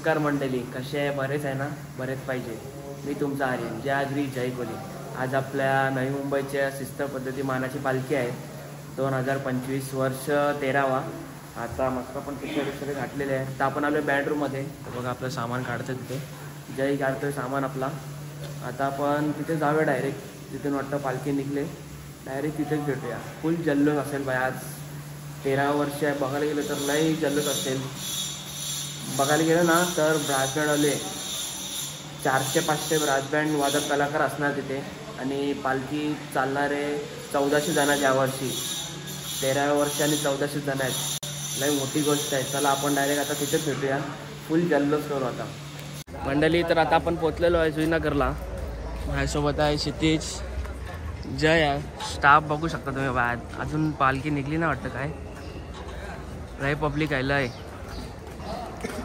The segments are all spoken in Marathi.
नमस्कार मंडळी, कसे आहे? बरेच आहे ना? बरेच पाहिजे. मी तुमचा आर्यन, जय आगरी जय कोली. आज आपल्या नवी मुंबईच्या शिस्त पद्धती मानाची पालखी आहे. 2025 वर्ष 13वा. आता मस्त पण पिक्चर घातलेले आहे. तर आपण आलो बॅडरूममध्ये. तर बघा आपलं सामान काढतं तिथे. जय काढतोय सामान आपला. आता आपण तिथे जाऊया डायरेक्ट. तिथून वाटतं पालखी निघले डायरेक्ट तिथेच भेटूया. फुल जल्लोष असेल बाय आज. 13 वर्ष आहे. बघायला गेलं तर लई जल्लोष असेल. बघायला गेलं ना तर ब्रास बँडवाले 400-500 ब्रास बँड वादक कलाकार असणार तिथे. आणि पालखी चालणारे 1400 जण आहेत यावर्षी. 13व्या वर्षी आणि 1400 जण आहेत. लई मोठी गोष्ट आहे. चला आपण डायरेक्ट आता तिथेच भेटूया. फुल जल्लोष करू आता मंडळी. तर आता आपण पोचलेलो आहे जुईनगरला. माझ्यासोबत आहे क्षितिज, जय आहे. स्टाफ बघू शकता तुम्ही बाहेर. अजून पालखी निघली ना वाटतं. काय लय पब्लिक आहे. लय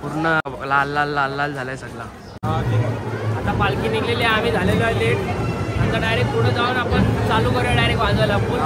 पूर्ण लाल लाल लाल लाल झालाय सगळा. आता पालखी निघलेली आहे. आम्ही झालेलो आहे लेट. आता डायरेक्ट पुढे जाऊन आपण चालू करूया डायरेक्ट वाजवायला. फुल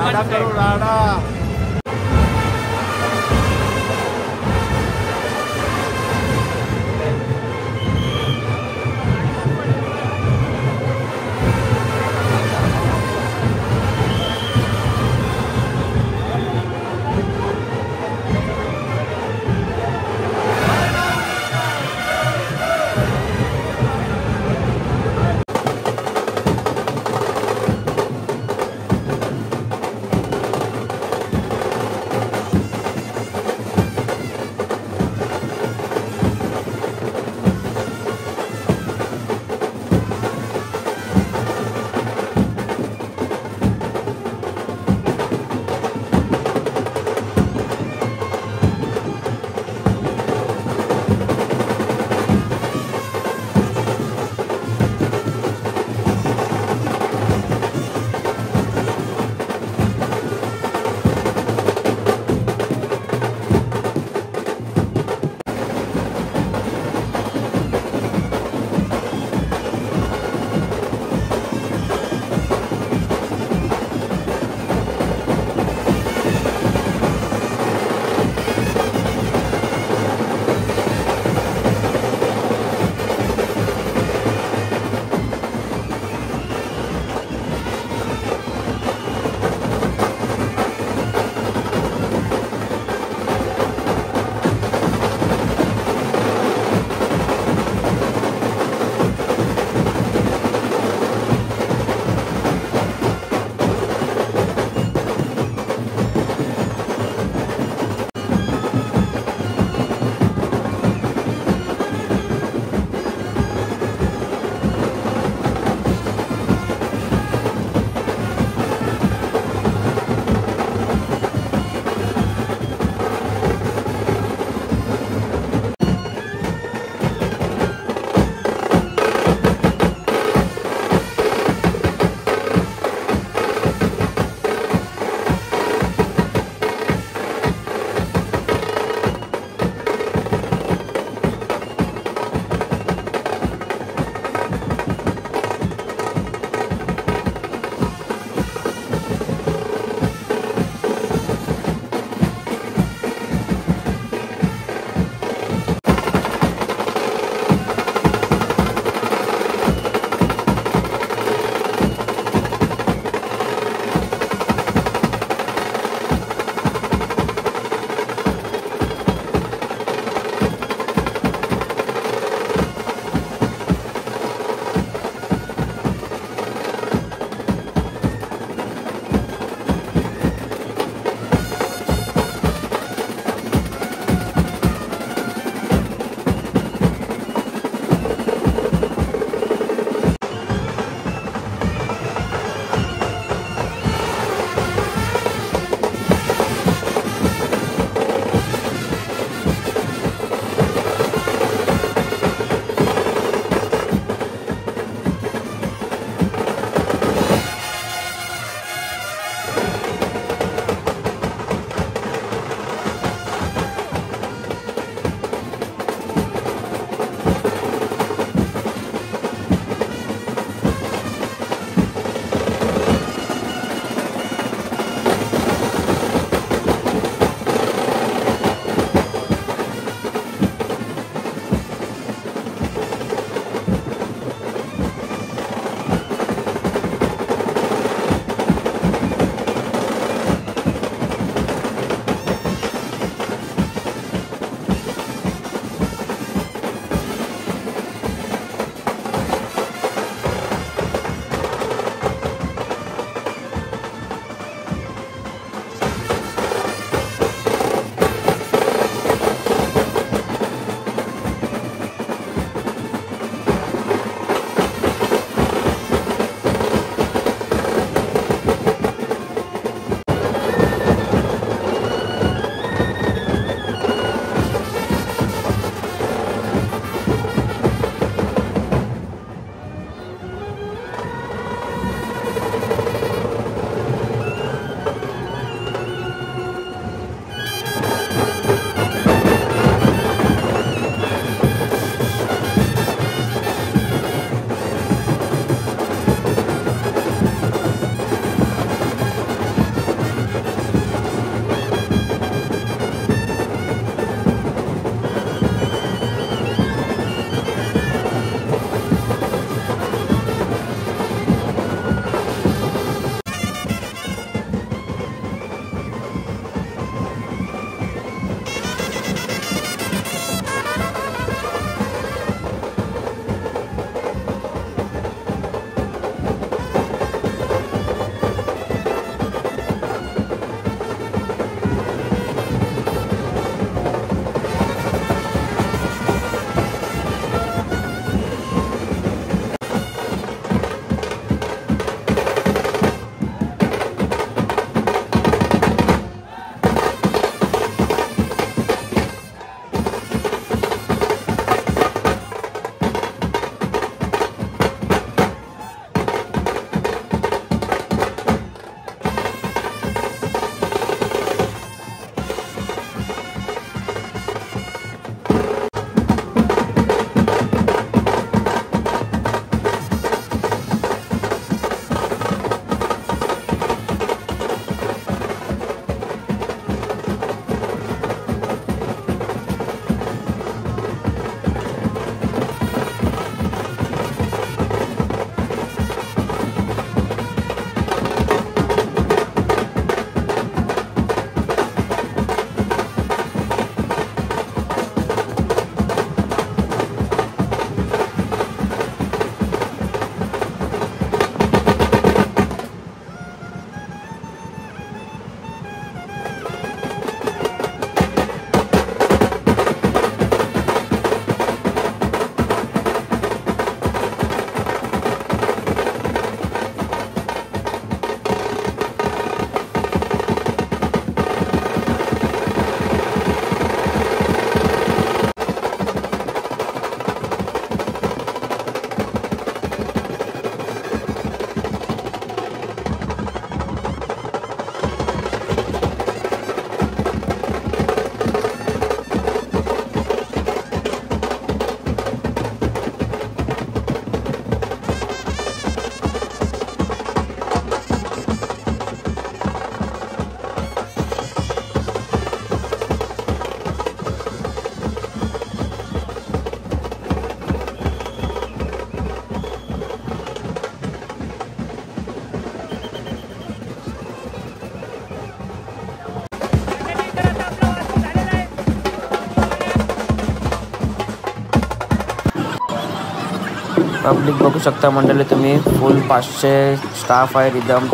पब्लिक बघू शकता मंडळी तुम्ही, फुल 500 स्टाफ आहे रिदम.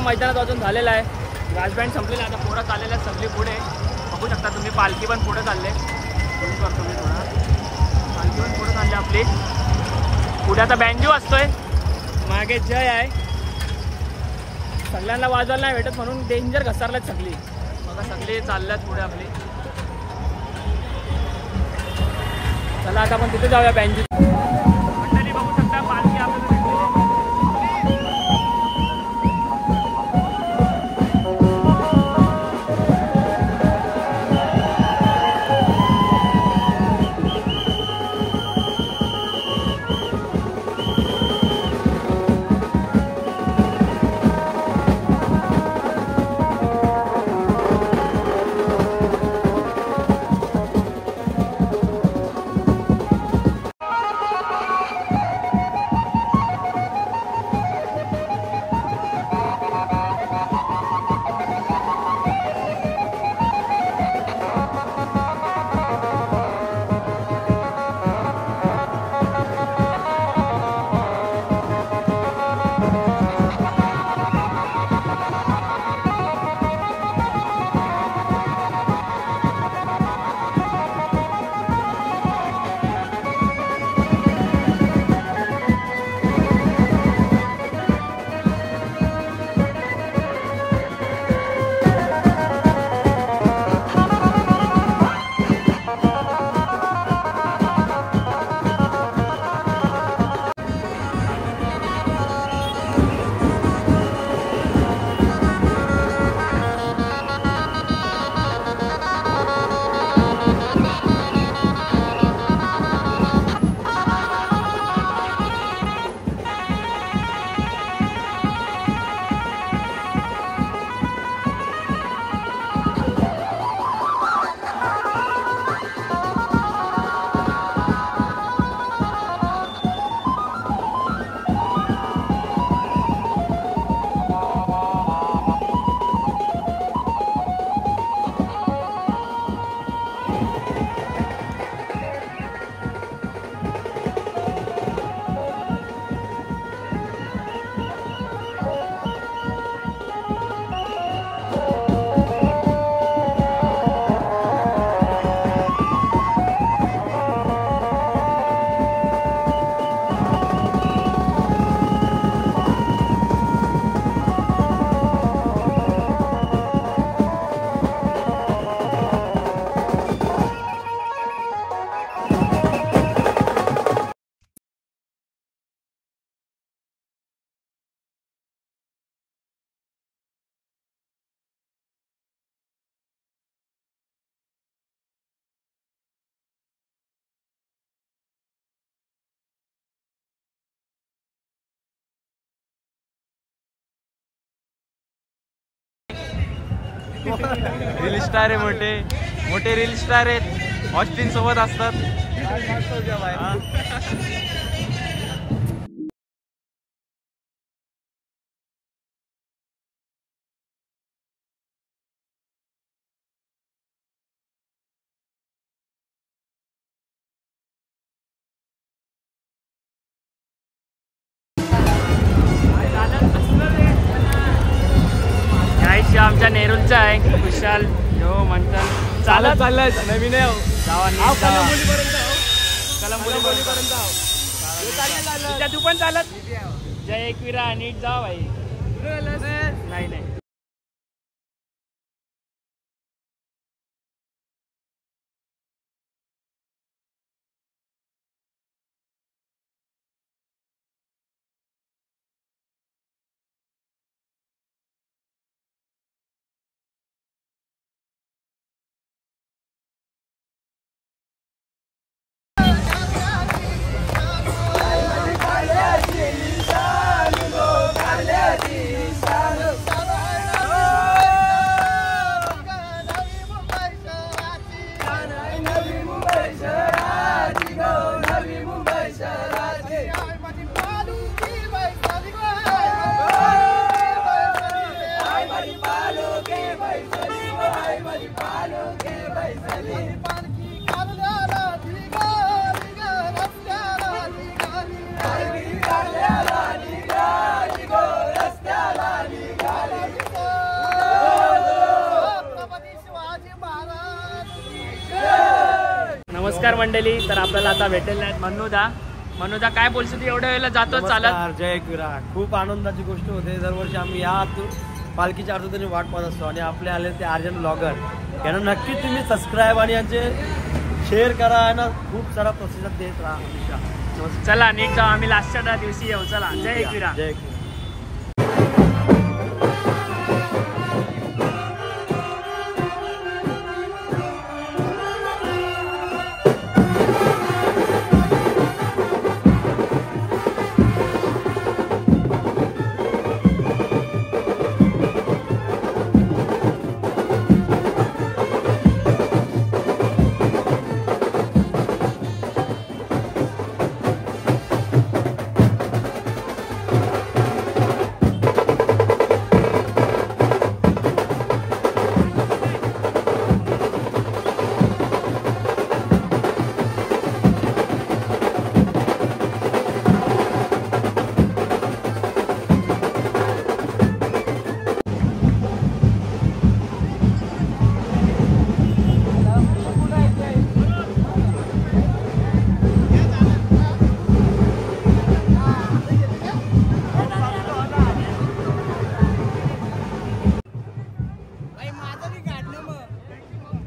मैदानात अजून झालेला आहे, राजबँड संपलेला आहे, आता पोरं चाललेलं आहे सगळी पुढे. बघू शकता तुम्ही, पालखी पण पुढे चालले. करतो मी थोडा, पालखी पण पुढे चालली आपली. पुढे आता बँजो असतोय, मागे जय आहे. सगळ्यांना वाजवायला नाही भेटत म्हणून डेंजर घसरल्यात सगळी. बघा सगळी चालल्यात पुढे आपली. चला आता आपण तिथे जाऊया बँजो. मंडळी बघू शकता पालखी आपल्याला रील स्टार आहे, मोठे मोठे रील स्टार आहेत, ऑस्टिन सोबत असतात. आमच्या नेरूलचा आहे खुशाल जो म्हणतात चालत चाललाय नवीन कलंबोलीपर्यंत तू पण चालत जय एकविरा नीट जा भाई. नाही नाही नमस्कार मंडळी. तर आपल्याला आता भेटेल नाहीत मनोदा काय बोलतो तू एवढ्या वेळेला जातो चालत? जय एकविरा. खूप आनंदाची गोष्ट होते. दरवर्षी आम्ही या पालखीच्या आरतीने वाट पाहत असतो आणि आपले आले ते आर्यन ब्लॉगर यांना नक्कीच तुम्ही सबस्क्राईब आणि यांचे शेअर करा ना, खूप सारा प्रतिसाद देत राहा. चला नेक्स्ट आम्ही लास्टच्या दिवशी येऊ. चला जय एकविरा. जय एकविरा.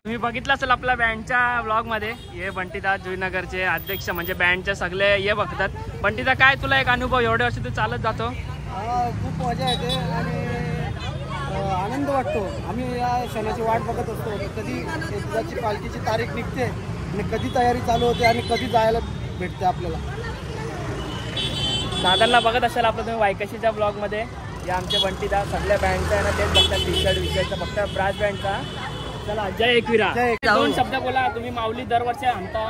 तुम्ही बघितलं असेल आपल्या बँडच्या ब्लॉग मध्ये. हे बंटीदा जुईनगरचे अध्यक्ष म्हणजे बँडचे सगळे हे बघतात. बंटीदा काय तुला एक अनुभव, एवढे वर्ष तू चालत जातो? खूप मजा येते आणि आनंद वाटतो. आम्ही या क्षणाची वाट बघत असतो, कधी एकदाची पालखीची तारीख निघते आणि कधी तयारी चालू होते आणि कधी जायला भेटते आपल्याला. दादांना बघत असाल आपलं तुम्ही वायकशीच्या ब्लॉग मध्ये. या आमचे बंटीदा सगळ्या बँडचा आहे ना, तेच बघतात. टी शर्ट विषयचा फक्त ब्रास बँडचा. चला जय एकविरा. दोन शब्द बोला. तुम्ही माऊली दरवर्षी आणता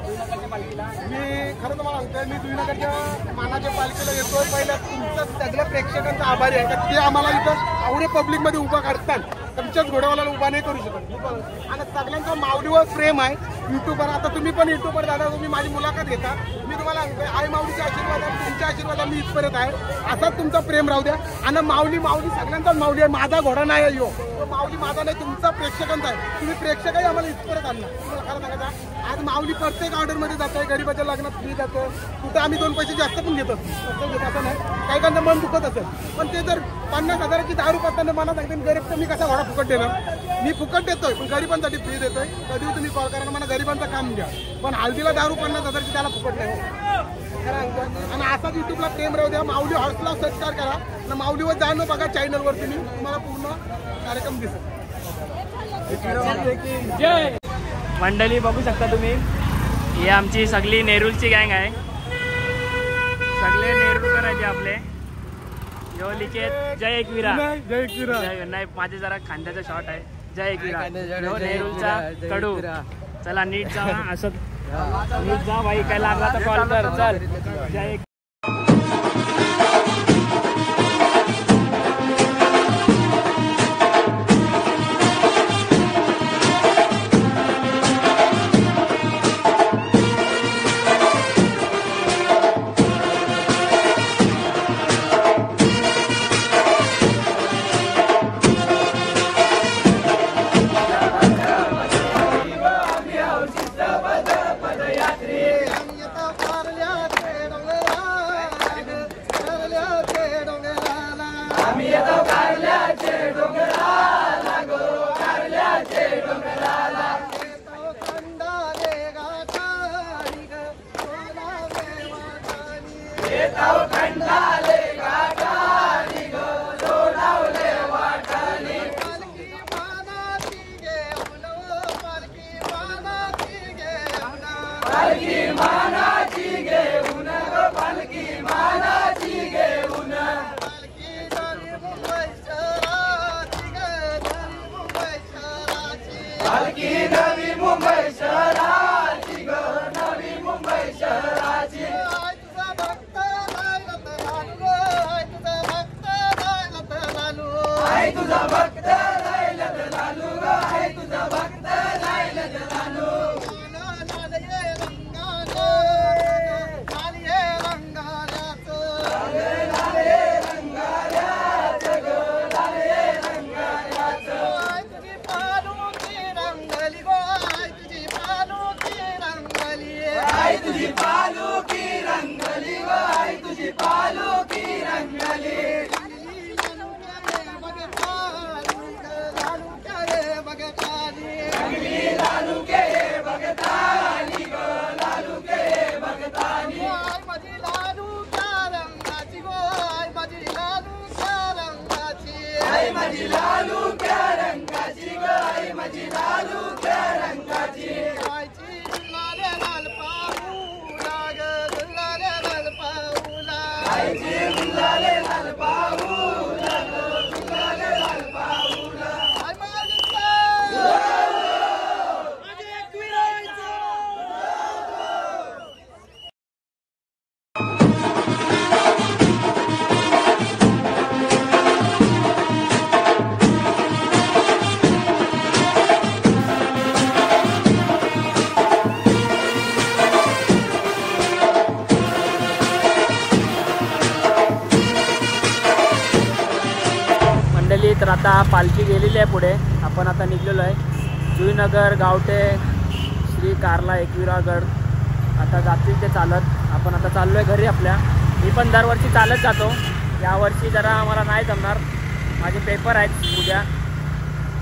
जुईनगरच्या पालखीला. मी खरं तुम्हाला सांगतोय, मी जुईनगरच्या मानाच्या पालखीला येतोय. पहिल्या तुमचं सगळ्या प्रेक्षकांचा आभारी आहे. ते आम्हाला इथं एवढे पब्लिकमध्ये उभा करतात. तुमच्याच घोड्यावाला उभा नाही करू शकत. आणि सगळ्यांचा माऊलीवर प्रेम आहे. युट्यूबर, आता तुम्ही पण युट्यूबर दादा, तुम्ही माझी मुलाखत घेता. मी तुम्हाला सांगतोय, आई माऊलीच्या आशीर्वादाने, तुमच्या आशीर्वादाने मी इथपर्यंत आहे. असाच तुमचा प्रेम राहू द्या. आणि माऊली सगळ्यांचाच माऊली आहे. माझा घोडा नाही आहे. तो माऊली माझा नाही, तुमचा प्रेक्षकांचा आहे. तुम्ही प्रेक्षकही आम्हाला इथपर्यंत आणला. तुम्हाला खरं सांगायचं, आज माऊली प्रत्येक ऑर्डरमध्ये जातोय. गरीबाच्या लग्नात फ्री जातो. कुठं आम्ही 2 पैसे जास्त पण घेतो, असं नाही. काही काहींचं मन दुखत असेल, पण ते जर 50,000ची दारू पाहताना मला सांगते गरीब तर मी कसा घोडा फुकट देणार? मी फुकट देतोय, पण गरिबांसाठी फ्री देतोय. कधी तुम्ही कॉल करा, मला गरिबांचं काम द्या. पण हल्दीला दारू 50,000ची त्याला फुकट नाही. आणि असाच युट्यूबला प्रेम राहू द्या. माऊली हॉर्सला सबस्क्राईब करा आणि माऊलीवर जाणं बघा चॅनलवर. तुम्हाला पूर्ण कार्यक्रम दिसेल. जय मंडळी बघू शकता तुम्ही. ही आमची सगळी नेरूलची गँग आहे. सगळे नेरूलकर आहे आपले. जो लिखित जय एकविरा. जय एकविरा. नाही, माझे जरा खांद्याचा शॉट आहे. जय एकविरा. नेरूलचा कडू. चला नीट जा. असं नीट जा भाई. काय लागला तर कॉल कर. चल जय. माझी लालू क्या रंगाची ग आई माझी लालू क्या रंगाची आईची गुलाले लाल पाऊला ग गुलाले लाल पाऊला आईची गुलाले लाल पाऊला गुलाले लाल पाऊला आई माझी माझे एकविरायचं मंडळी, तर आता पालखी गेलेली आहे पुढे. आपण आता निघलेलो आहे जुईनगर, गावठे, श्री कारला, एकविरागड. आता जातील ते चालत. आपण आता चाललो आहे घरी आपल्या. मी पण दरवर्षी चालत जातो. यावर्षी जरा आम्हाला नाही जमणार, माझे पेपर आहेत उद्या.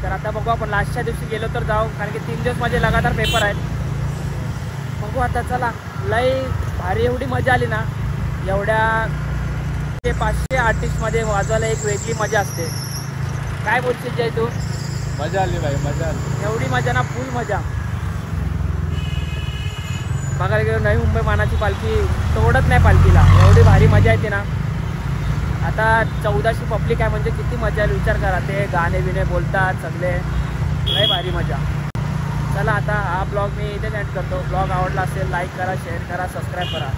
तर आता बघू, आपण लास्टच्या दिवशी गेलो तर जाऊ, कारण की 3 दिवस माझे लगातार पेपर आहेत. बघू आता, चला. लई भारी एवढी मजा आली ना. एवढ्या 500 आर्टिस्टमध्ये वाजवायला एक वेगळी मजा असते. काय बोलशील जय तू? मजा आली भाई, मजा आली. एवढी मजा ना, फुल मजा. बघायला गेलो नवी मुंबई मानाची पालखी तोडत नाही पालखीला, एवढी भारी मजा येते ना. आता 1400 पब्लिक आहे म्हणजे किती मजा येईल विचार करा. ते गाणे बिणे बोलतात सगळे, लय भारी मजा. चला आता हा ब्लॉग मी इथेच एंड करतो. ब्लॉग आवडला असेल लाईक करा, शेअर करा, सबस्क्राईब करा.